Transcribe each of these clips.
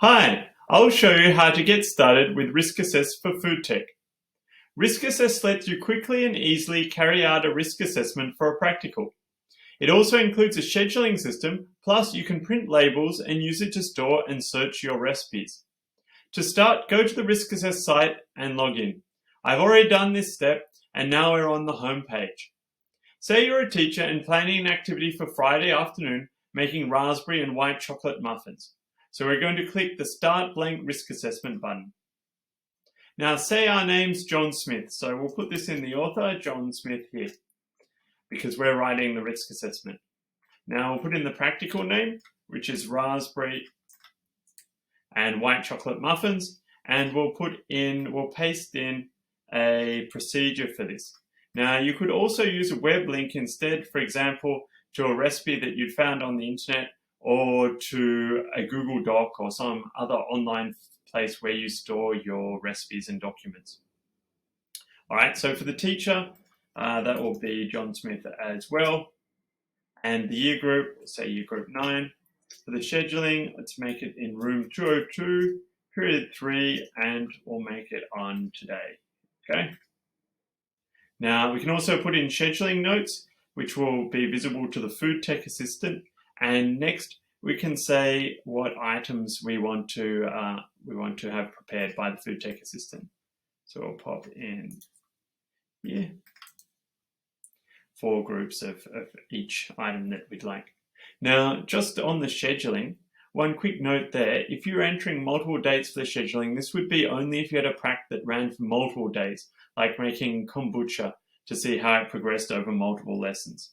Hi, I'll show you how to get started with RiskAssess for food tech. RiskAssess lets you quickly and easily carry out a risk assessment for a practical. It also includes a scheduling system, plus you can print labels and use it to store and search your recipes. To start, go to the RiskAssess site and log in. I've already done this step and now we're on the home page. Say you're a teacher and planning an activity for Friday afternoon, making raspberry and white chocolate muffins. So we're going to click the Start Blank Risk Assessment button. Now say our name's John Smith, so we'll put this in the author, John Smith here, because we're writing the risk assessment. Now we'll put in the practical name, which is raspberry and white chocolate muffins, and we'll paste in a procedure for this. Now you could also use a web link instead, for example, to a recipe that you'd found on the internet, or to a Google Doc or some other online place where you store your recipes and documents. All right, so for the teacher, that will be John Smith as well. And the year group, say year group 9. For the scheduling, let's make it in room 202, period 3, and we'll make it on today, okay? Now, we can also put in scheduling notes, which will be visible to the food tech assistant. And next, we can say what items we want to have prepared by the food tech assistant. So we'll pop in here 4 groups of each item that we'd like. Now, just on the scheduling, one quick note there: if you're entering multiple dates for the scheduling, this would be only if you had a prac that ran for multiple days, like making kombucha, to see how it progressed over multiple lessons.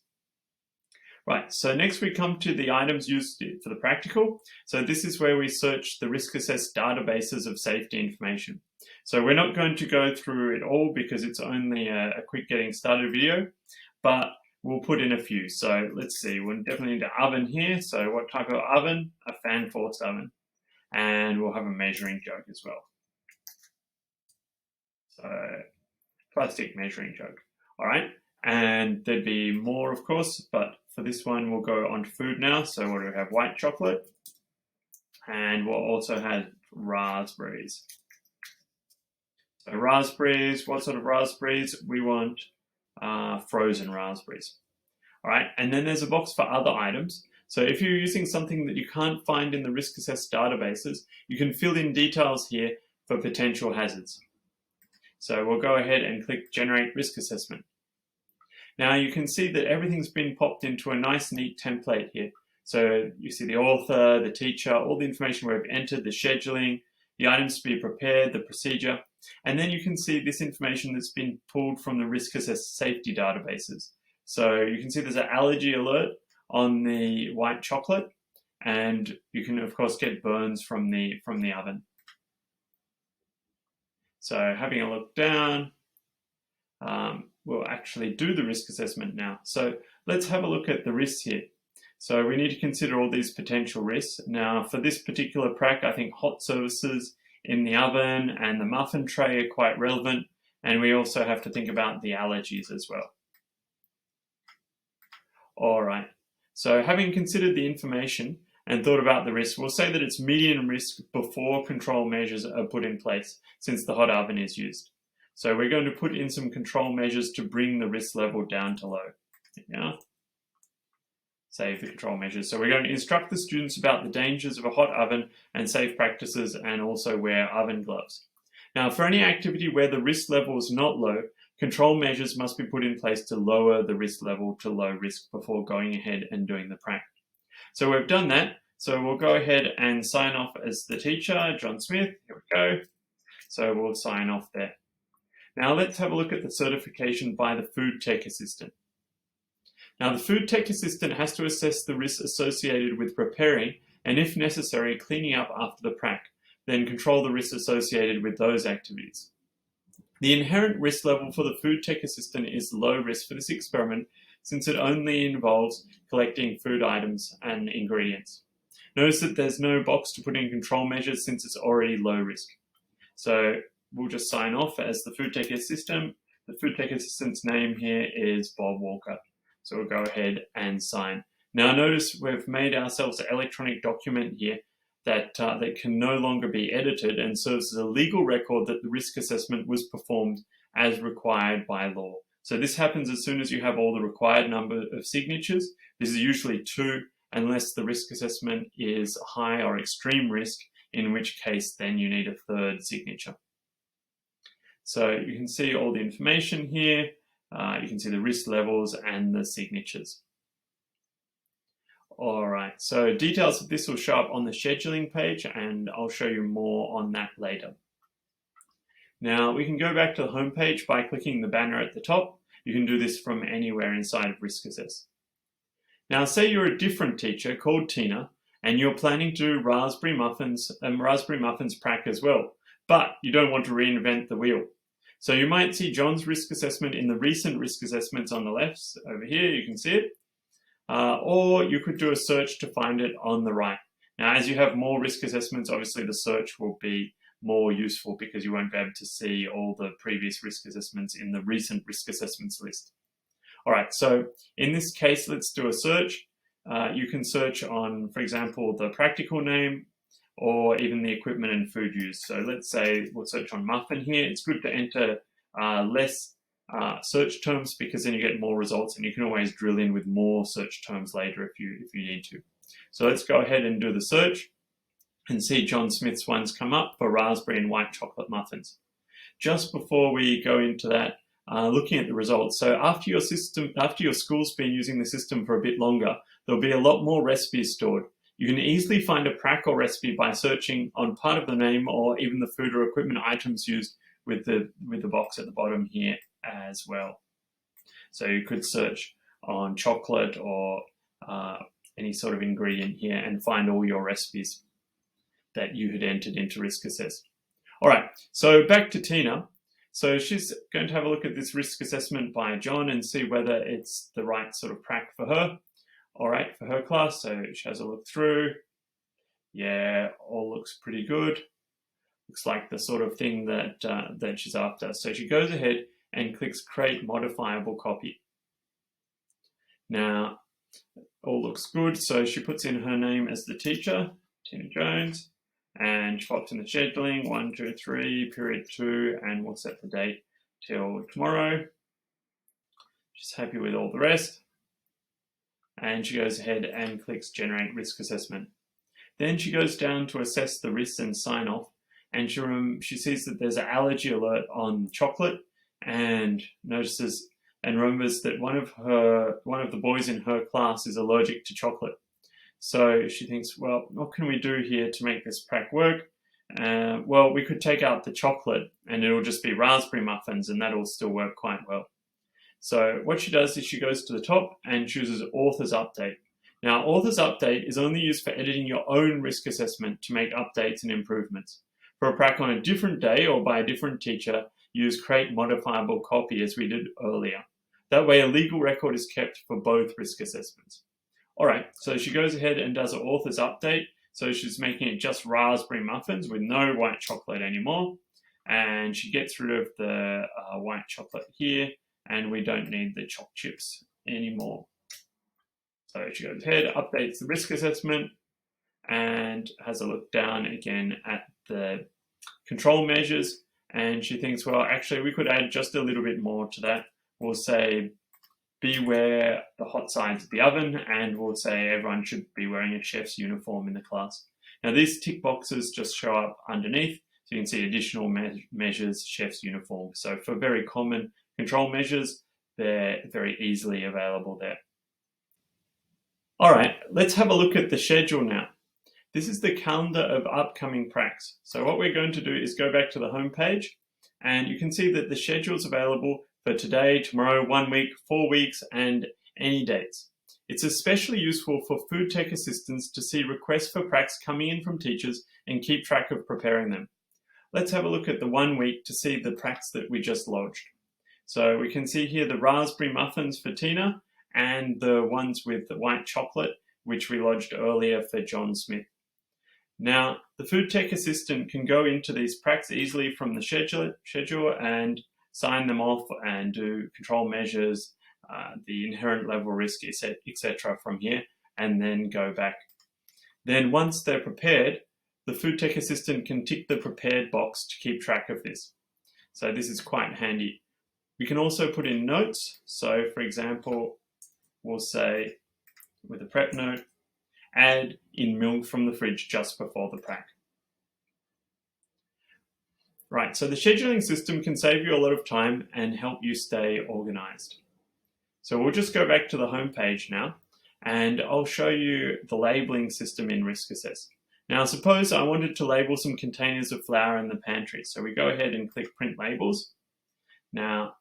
Right, so next we come to the items used for the practical. So this is where we search the RiskAssess databases of safety information. So we're not going to go through it all because it's only a quick getting started video, but we'll put in a few. So let's see, we'll definitely need an oven here. So what type of oven? A fan force oven. And we'll have a measuring jug as well. So plastic measuring jug. All right, and there'd be more, of course, but for this one, we'll go on to food now. So what do we have? White chocolate. And we'll also have raspberries. So raspberries, what sort of raspberries? We want frozen raspberries. All right, and then there's a box for other items. So if you're using something that you can't find in the RiskAssess databases, you can fill in details here for potential hazards. So we'll go ahead and click Generate Risk Assessment. Now you can see that everything's been popped into a nice, neat template here. So you see the author, the teacher, all the information we've entered, the scheduling, the items to be prepared, the procedure, and then you can see this information that's been pulled from the RiskAssess safety databases. So you can see there's an allergy alert on the white chocolate, and you can of course get burns from the oven. So having a look down, we'll actually do the risk assessment now. So let's have a look at the risks here. So we need to consider all these potential risks. Now for this particular prac, I think hot surfaces in the oven and the muffin tray are quite relevant, and we also have to think about the allergies as well. All right, so having considered the information and thought about the risk, we'll say that it's medium risk before control measures are put in place, since the hot oven is used. So we're going to put in some control measures to bring the risk level down to low. Yeah. Save the control measures. So we're going to instruct the students about the dangers of a hot oven and safe practices, and also wear oven gloves. Now for any activity where the risk level is not low, control measures must be put in place to lower the risk level to low risk before going ahead and doing the prac. So we've done that. So we'll go ahead and sign off as the teacher, John Smith. Here we go. So we'll sign off there. Now let's have a look at the certification by the food tech assistant. Now the food tech assistant has to assess the risks associated with preparing and, if necessary, cleaning up after the prac, then control the risks associated with those activities. The inherent risk level for the food tech assistant is low risk for this experiment, since it only involves collecting food items and ingredients. Notice that there's no box to put in control measures since it's already low risk. So we'll just sign off as the food tech assistant. The food tech assistant's name here is Bob Walker. So we'll go ahead and sign. Now notice we've made ourselves an electronic document here that can no longer be edited and serves as a legal record that the risk assessment was performed as required by law. So this happens as soon as you have all the required number of signatures. This is usually 2, unless the risk assessment is high or extreme risk, in which case then you need a 3rd signature. So you can see all the information here. You can see the risk levels and the signatures. All right, so details of this will show up on the scheduling page, and I'll show you more on that later. Now we can go back to the home page by clicking the banner at the top. You can do this from anywhere inside of RiskAssess. Now say you're a different teacher called Tina, and you're planning to do raspberry muffins prac as well, but you don't want to reinvent the wheel. So you might see John's risk assessment in the recent risk assessments on the left. Over here, you can see it. Or you could do a search to find it on the right. Now, as you have more risk assessments, obviously the search will be more useful because you won't be able to see all the previous risk assessments in the recent risk assessments list. All right, so in this case, let's do a search. You can search on, for example, the practical name, or even the equipment and food used. So let's say we'll search on muffin here. It's good to enter less search terms because then you get more results, and you can always drill in with more search terms later if you need to. So let's go ahead and do the search and see John Smith's ones come up for raspberry and white chocolate muffins. Just before we go into that, looking at the results. So after your school's been using the system for a bit longer, there'll be a lot more recipes stored. You can easily find a prac or recipe by searching on part of the name or even the food or equipment items used with the box at the bottom here as well. So you could search on chocolate or any sort of ingredient here and find all your recipes that you had entered into RiskAssess. All right, so back to Tina. So she's going to have a look at this risk assessment by John and see whether it's the right sort of prac for her. All right, for her class, so she has a look through. Yeah, all looks pretty good. Looks like the sort of thing that she's after. So she goes ahead and clicks Create Modifiable Copy. Now, all looks good. So she puts in her name as the teacher, Tina Jones, and she pops in the scheduling, 1, 2, 3, period 2, and we'll set the date till tomorrow. She's happy with all the rest. And she goes ahead and clicks Generate Risk Assessment. Then she goes down to assess the risks and sign off, and she sees that there's an allergy alert on chocolate, and notices and remembers that one of the boys in her class is allergic to chocolate. So she thinks, well, what can we do here to make this prac work? Well, we could take out the chocolate and it'll just be raspberry muffins, and that'll still work quite well. So what she does is she goes to the top and chooses Author's Update. Now, Author's Update is only used for editing your own risk assessment to make updates and improvements. For a prac on a different day or by a different teacher, use Create Modifiable Copy as we did earlier. That way a legal record is kept for both risk assessments. All right, so she goes ahead and does an Author's Update. So she's making it just raspberry muffins with no white chocolate anymore. And she gets rid of the white chocolate here, and we don't need the choc chips anymore. So she goes ahead, updates the risk assessment, and has a look down again at the control measures. And she thinks, well, actually, we could add just a little bit more to that. We'll say, beware the hot sides of the oven, and we'll say everyone should be wearing a chef's uniform in the class. Now, these tick boxes just show up underneath, so you can see additional measures, chef's uniform. So for very common control measures, they're very easily available there. All right, let's have a look at the schedule now. This is the calendar of upcoming pracs. So what we're going to do is go back to the home page, and you can see that the schedule is available for today, tomorrow, 1 week, 4 weeks, and any dates. It's especially useful for food tech assistants to see requests for pracs coming in from teachers and keep track of preparing them. Let's have a look at the 1 week to see the pracs that we just lodged. So we can see here the raspberry muffins for Tina and the ones with the white chocolate, which we lodged earlier for John Smith. Now, the food tech assistant can go into these pracs easily from the schedule and sign them off and do control measures, the inherent level risk, etc. from here, and then go back. Then once they're prepared, the food tech assistant can tick the prepared box to keep track of this. So this is quite handy. We can also put in notes. So for example, we'll say with a prep note, add in milk from the fridge just before the pack. Right, so the scheduling system can save you a lot of time and help you stay organized. So we'll just go back to the home page now, and I'll show you the labeling system in RiskAssess. Now suppose I wanted to label some containers of flour in the pantry. So we go ahead and click print labels. Now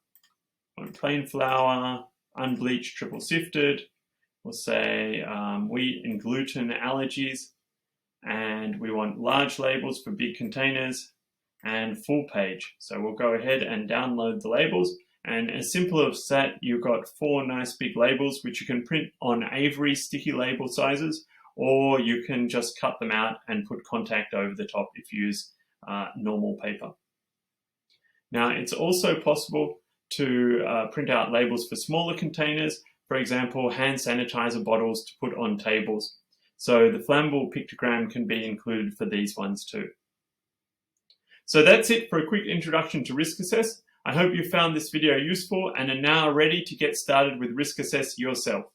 on plain flour, unbleached, triple sifted, we'll say wheat and gluten allergies, and we want large labels for big containers and full page. So we'll go ahead and download the labels, and as simple as that, you've got 4 nice big labels which you can print on Avery sticky label sizes, or you can just cut them out and put contact over the top if you use normal paper. Now it's also possible to print out labels for smaller containers, for example hand sanitizer bottles to put on tables. So the flammable pictogram can be included for these ones too. So that's it for a quick introduction to RiskAssess. I hope you found this video useful and are now ready to get started with RiskAssess yourself.